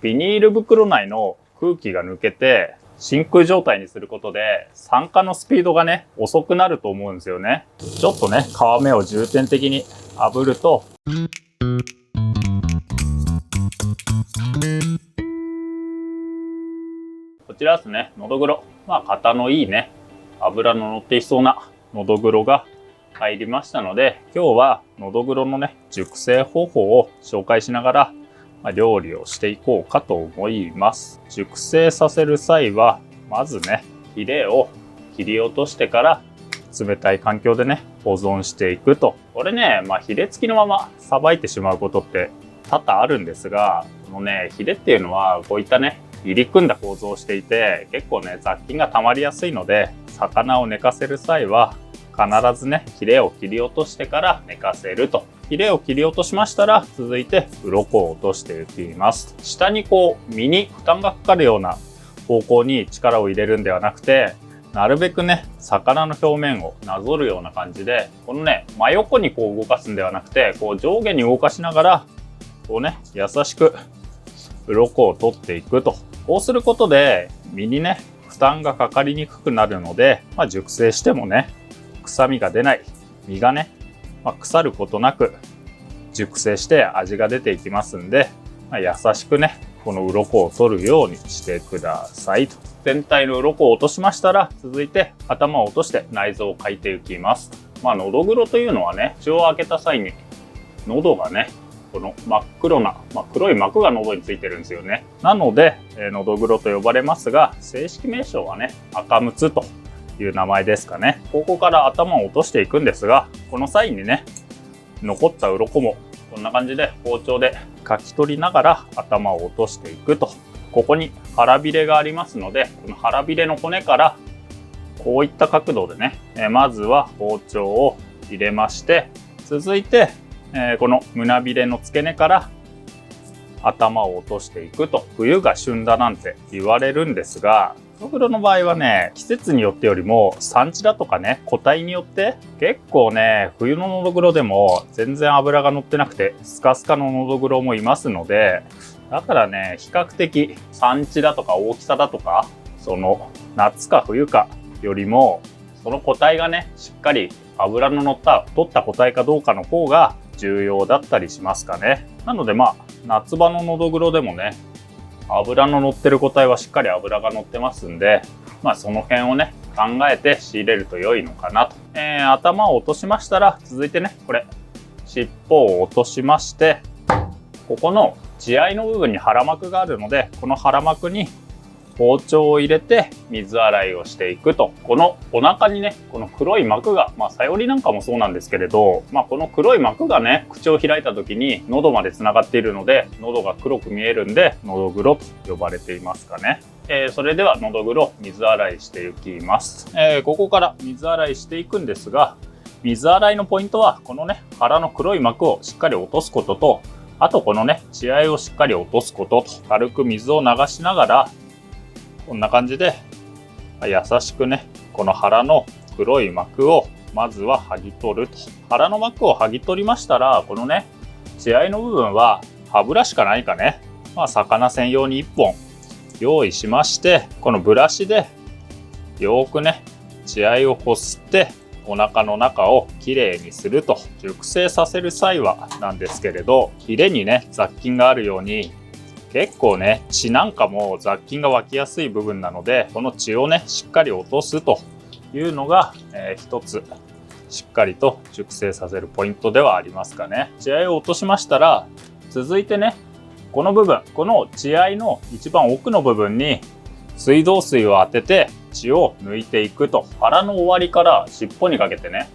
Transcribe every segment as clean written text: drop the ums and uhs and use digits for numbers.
ビニール袋内の空気が抜けて真空状態にすることで酸化のスピードがね遅くなると思うんですよね。ちょっとね皮目を重点的に炙るとこちらですね、のどぐろ。型のいいね脂の乗っていそうなのどぐろが入りましたので、今日はのどぐろのね熟成方法を紹介しながら料理をしていこうかと思います。熟成させる際はまずねヒレを切り落としてから冷たい環境でね保存していくと。これねヒレ付きのままさばいてしまうことって多々あるんですが、このねヒレっていうのはこういったね入り組んだ構造をしていて結構ね雑菌が溜まりやすいので、魚を寝かせる際は必ずねヒレを切り落としてから寝かせると。ヒレを切り落としましたら続いて鱗を落としていきます。下にこう身に負担がかかるような方向に力を入れるんではなくて、なるべくね魚の表面をなぞるような感じで、このね真横にこう動かすんではなくて、こう上下に動かしながらこうね優しく鱗を取っていくと。こうすることで身にね負担がかかりにくくなるので、熟成してもね臭みが出ない、身がね、腐ることなく熟成して味が出ていきますんで、優しくねこの鱗を取るようにしてくださいと。全体の鱗を落としましたら続いて頭を落として内臓をかいていきます。のどぐろというのはね口を開けた際に喉がねこの真っ黒な、黒い膜が喉についてるんですよね。なのでのどぐろと呼ばれますが、正式名称はね赤むつという名前ですかね。ここから頭を落としていくんですが、この際にね残った鱗もこんな感じで包丁でかき取りながら頭を落としていくと。ここに腹びれがありますので、この腹びれの骨からこういった角度でねまずは包丁を入れまして、続いてこの胸びれの付け根から頭を落としていくと。冬が旬だなんて言われるんですが、のどぐろの場合はね季節によってよりも産地だとかね個体によって結構ね冬ののどぐろでも全然脂が乗ってなくてスカスカののどぐろもいますので、だからね比較的産地だとか大きさだとか、その夏か冬かよりもその個体がねしっかり脂の乗った取った個体かどうかの方が重要だったりしますかね。なので夏場ののどぐろでもね脂の乗ってる個体はしっかり脂が乗ってますんで、その辺をね考えて仕入れると良いのかなと。頭を落としましたら続いてねこれ尻尾を落としまして、ここの血合いの部分に腹膜があるので、この腹膜に包丁を入れて水洗いをしていくと。このお腹にねこの黒い膜が、さよりなんかもそうなんですけれど、この黒い膜がね口を開いた時に喉までつながっているので喉が黒く見えるんでのどぐろと呼ばれていますかね。それではのどぐろ水洗いしていきます。ここから水洗いしていくんですが、水洗いのポイントはこのね腹の黒い膜をしっかり落とすことと、あとこのね血合いをしっかり落とすことと、軽く水を流しながらこんな感じで優しくねこの腹の黒い膜をまずは剥ぎ取ると。腹の膜を剥ぎ取りましたら、このね血合いの部分は歯ブラシか何かね、魚専用に1本用意しまして、このブラシでよーくね血合いをこすってお腹の中をきれいにすると。熟成させる際はなんですけれど、ヒレにね雑菌があるように結構ね血なんかも雑菌が湧きやすい部分なので、この血をねしっかり落とすというのが、一つしっかりと熟成させるポイントではありますかね。血合いを落としましたら続いてねこの部分、この血合いの一番奥の部分に水道水を当てて血を抜いていくと。腹の終わりから尻尾にかけてね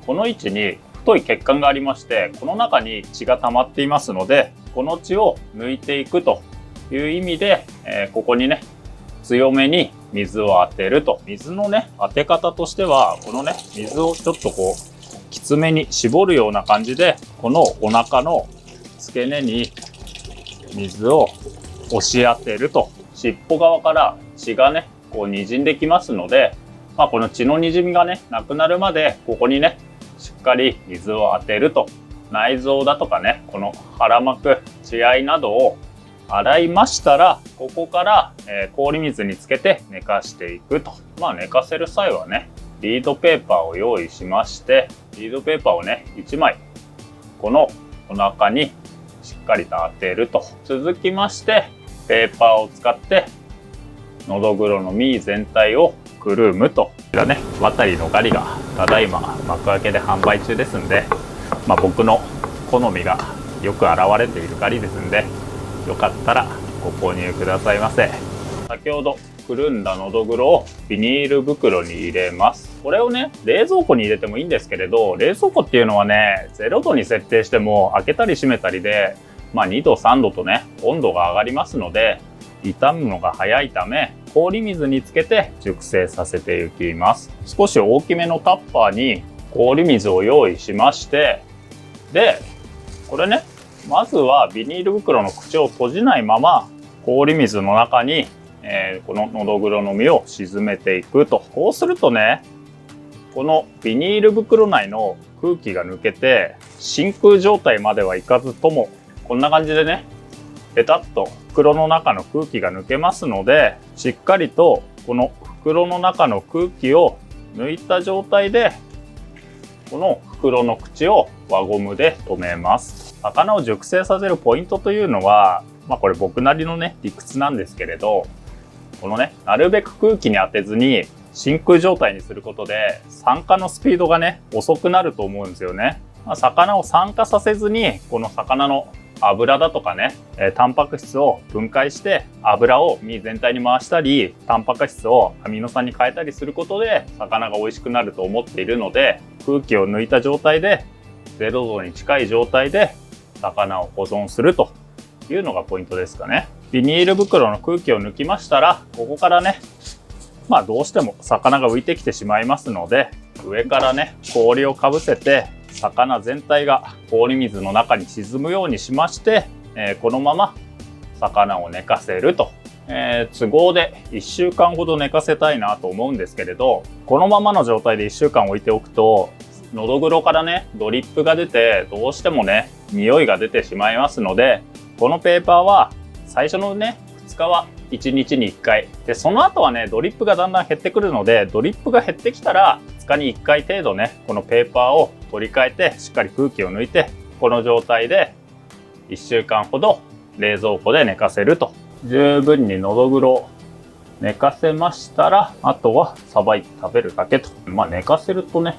この位置に太い血管がありまして、この中に血が溜まっていますので、この血を抜いていくという意味で、ここにね強めに水を当てると。水のね当て方としては、このね水をちょっとこうきつめに絞るような感じで、このお腹の付け根に水を押し当てると。尻尾側から血がねこう滲んできますので、この血の滲みがねなくなるまでここにねしっかり水を当てると。内臓だとかねこの腹膜、血合いなどを洗いましたら、ここから、氷水につけて寝かしていくと。寝かせる際はね、リードペーパーを用意しまして、リードペーパーをね、1枚、このお腹にしっかりと当てると。続きまして、ペーパーを使って、のどぐろの身全体をくるむと。こちらね、渡りのガリがただいま幕開けで販売中ですんで、僕の好みがよく現れているガリですんで、よかったらご購入くださいませ。先ほどくるんだのどぐろをビニール袋に入れます。これをね、冷蔵庫に入れてもいいんですけれど、冷蔵庫っていうのはね、0度に設定しても開けたり閉めたりで、2度3度とね、温度が上がりますので、傷むのが早いため、氷水につけて熟成させていきます。少し大きめのタッパーに氷水を用意しまして、で、これね、まずはビニール袋の口を閉じないまま氷水の中に、こののどぐろの身を沈めていくと。こうするとね、このビニール袋内の空気が抜けて真空状態まではいかずとも、こんな感じでね、ペタッと袋の中の空気が抜けますので、しっかりとこの袋の中の空気を抜いた状態で、この袋の口を輪ゴムで留めます。魚を熟成させるポイントというのは、これ僕なりのね、理屈なんですけれど、このね、なるべく空気に当てずに真空状態にすることで、酸化のスピードがね、遅くなると思うんですよね。魚を酸化させずに、この魚の油だとかね、タンパク質を分解して油を身全体に回したり、タンパク質をアミノ酸に変えたりすることで魚が美味しくなると思っているので、空気を抜いた状態で0度に近い状態で魚を保存するというのがポイントですかね。ビニール袋の空気を抜きましたら、ここからね、どうしても魚が浮いてきてしまいますので、上からね、氷をかぶせて魚全体が氷水の中に沈むようにしまして、このまま魚を寝かせると。都合で1週間ほど寝かせたいなと思うんですけれど、このままの状態で1週間置いておくと、のどぐろからね、ドリップが出て、どうしてもね、匂いが出てしまいますので、このペーパーは最初のね、2日は1日に1回。で、その後はね、ドリップがだんだん減ってくるので、ドリップが減ってきたら、2日に1回程度ね、このペーパーを取り替えて、しっかり空気を抜いて、この状態で1週間ほど冷蔵庫で寝かせると。十分にのどぐろを寝かせましたら、あとはさばいて食べるだけと。寝かせるとね、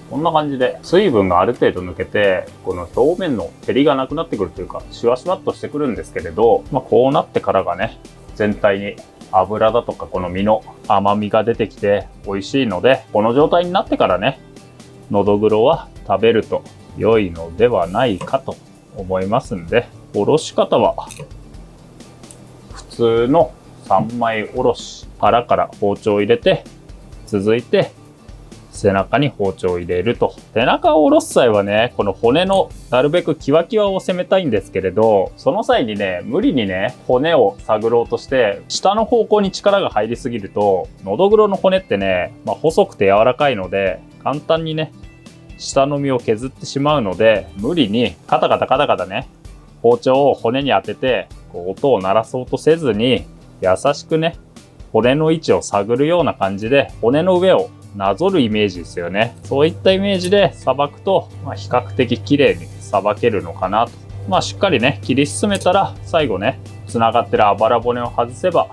こんな感じで水分がある程度抜けて、この表面の照りがなくなってくるというか、シュワシュワっとしてくるんですけれど、こうなってからがね、全体に油だとかこの身の甘みが出てきて美味しいので、この状態になってからね、のどぐろは食べると良いのではないかと思いますんで、おろし方は普通の3枚おろし、腹から包丁を入れて、続いて背中に包丁を入れると。背中をおろす際はね、この骨のなるべくキワキワを攻めたいんですけれど、その際にね、無理にね、骨を探ろうとして、下の方向に力が入りすぎると、のどぐろの骨ってね、細くて柔らかいので、簡単にね、下の身を削ってしまうので、無理にカタカタね、包丁を骨に当てて、音を鳴らそうとせずに、優しくね、骨の位置を探るような感じで、骨の上をなぞるイメージですよね。そういったイメージでさばくと、比較的綺麗にさばけるのかなと。しっかりね、切り進めたら、最後ね、繋がってるあばら骨を外せば、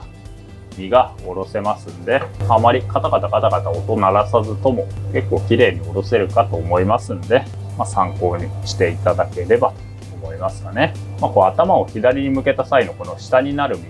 身がおろせますんで、あまりカタカタ音鳴らさずとも結構綺麗におろせるかと思いますんで、参考にしていただければと思いますかね。頭を左に向けた際のこの下になる身。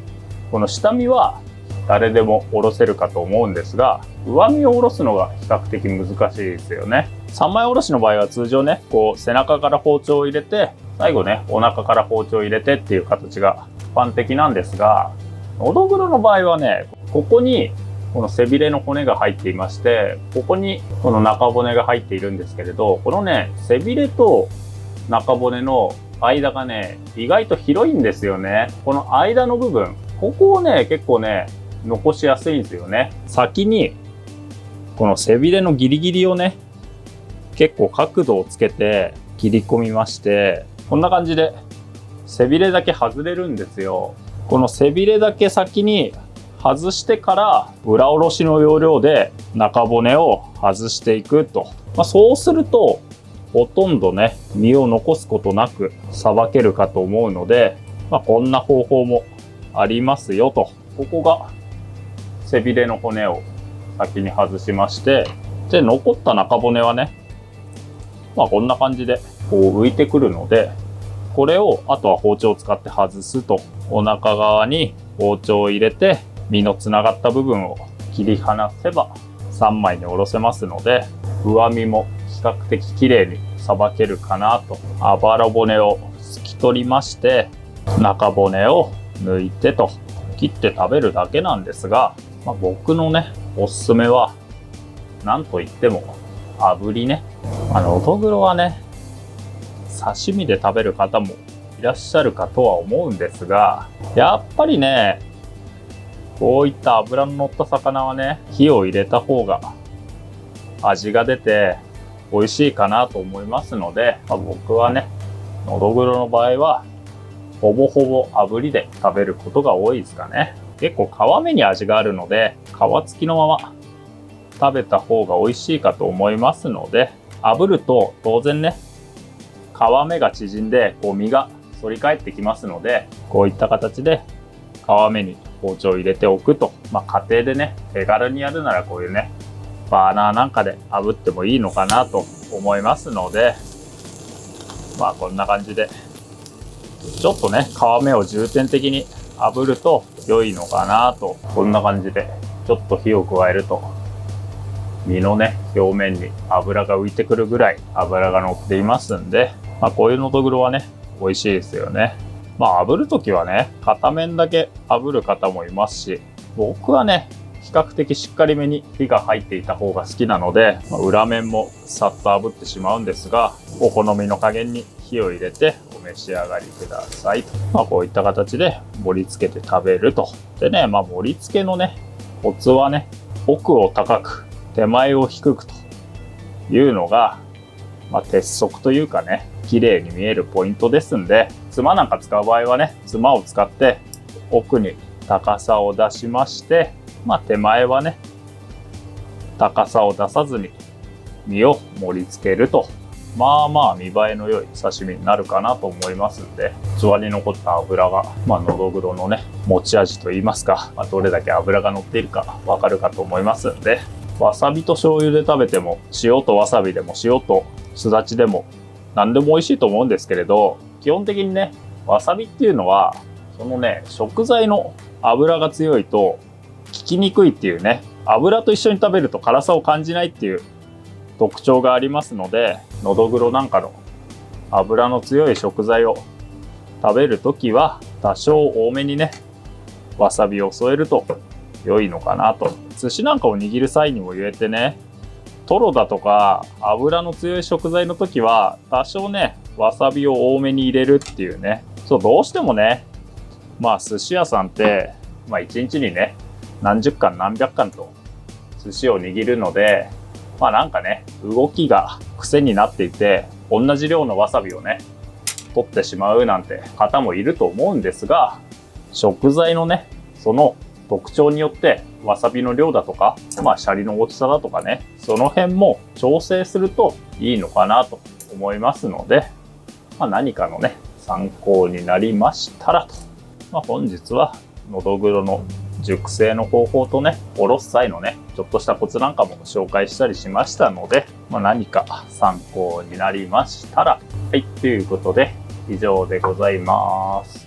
この下身は誰でもおろせるかと思うんですが、上身をおろすのが比較的難しいですよね。3枚おろしの場合は通常ね、背中から包丁を入れて、最後ね、お腹から包丁を入れてっていう形が一般的なんですが、のどぐろの場合はね、ここにこの背びれの骨が入っていまして、ここにこの中骨が入っているんですけれど、このね、背びれと中骨の間がね、意外と広いんですよね。この間の部分、ここをね、結構ね、残しやすいんですよね。先にこの背びれのギリギリをね、結構角度をつけて切り込みまして、こんな感じで背びれだけ外れるんですよ。この背びれだけ先に外してから裏おろしの要領で中骨を外していくと、そうするとほとんどね身を残すことなくさばけるかと思うので、こんな方法もありますよと。ここが背びれの骨を先に外しまして、で残った中骨はね、こんな感じでこう浮いてくるので、これをあとは包丁を使って外すと。お腹側に包丁を入れて身のつながった部分を切り離せば3枚におろせますので、上身も比較的綺麗にさばけるかなと。あばら骨をすき取りまして、中骨を抜いてと切って食べるだけなんですが、僕のねおすすめはなんといっても炙りね。のどぐろはね刺身で食べる方もいらっしゃるかとは思うんですが、やっぱりねこういった脂の乗った魚はね火を入れた方が味が出て美味しいかなと思いますので、僕はねのどぐろの場合はほぼほぼ炙りで食べることが多いですかね。結構皮目に味があるので皮付きのまま食べた方が美味しいかと思いますので、炙ると当然ね皮目が縮んでこう身が反り返ってきますので、こういった形で皮目に包丁を入れておくと、家庭でね手軽にやるならこういうねバーナーなんかで炙ってもいいのかなと思いますので、こんな感じでちょっとね皮目を重点的に炙ると良いのかなと。こんな感じでちょっと火を加えると身のね表面に脂が浮いてくるぐらい脂が乗っていますんで、こういうのどぐろはね美味しいですよね。炙るときはね片面だけ炙る方もいますし、僕はね比較的しっかりめに火が入っていた方が好きなので、裏面もさっと炙ってしまうんですが、お好みの加減に火を入れてお召し上がりください。こういった形で盛り付けて食べると。でね、盛り付けのねコツはね、奥を高く手前を低くというのが、鉄則というかね綺麗に見えるポイントですんで、つまなんか使う場合はねつまを使って奥に高さを出しまして、手前はね高さを出さずに身を盛り付けると、見栄えの良い刺身になるかなと思いますんで、器に残った脂がのどぐろのね持ち味といいますか、どれだけ脂が乗っているかわかるかと思いますんで、わさびと醤油で食べても塩とわさびでも塩とすだちでも何でも美味しいと思うんですけれど、基本的にねわさびっていうのはそのね食材の脂が強いと効きにくいっていうね、油と一緒に食べると辛さを感じないっていう特徴がありますので、のどぐろなんかの油の強い食材を食べるときは多少多めにねわさびを添えると良いのかなと。寿司なんかを握る際にも言えてね、トロだとか油の強い食材の時は多少ねわさびを多めに入れるっていうね。どうしてもね寿司屋さんって1日にね何十貫何百貫と寿司を握るので、なんかね動きが癖になっていて同じ量のわさびをね取ってしまうなんて方もいると思うんですが、食材のねその特徴によってわさびの量だとか、シャリの大きさだとかね、その辺も調整するといいのかなと思いますので、何かのね参考になりましたらと。本日はのどぐろの熟成の方法とね、おろす際のねちょっとしたコツなんかも紹介したりしましたので、何か参考になりましたら、ということで以上でございます。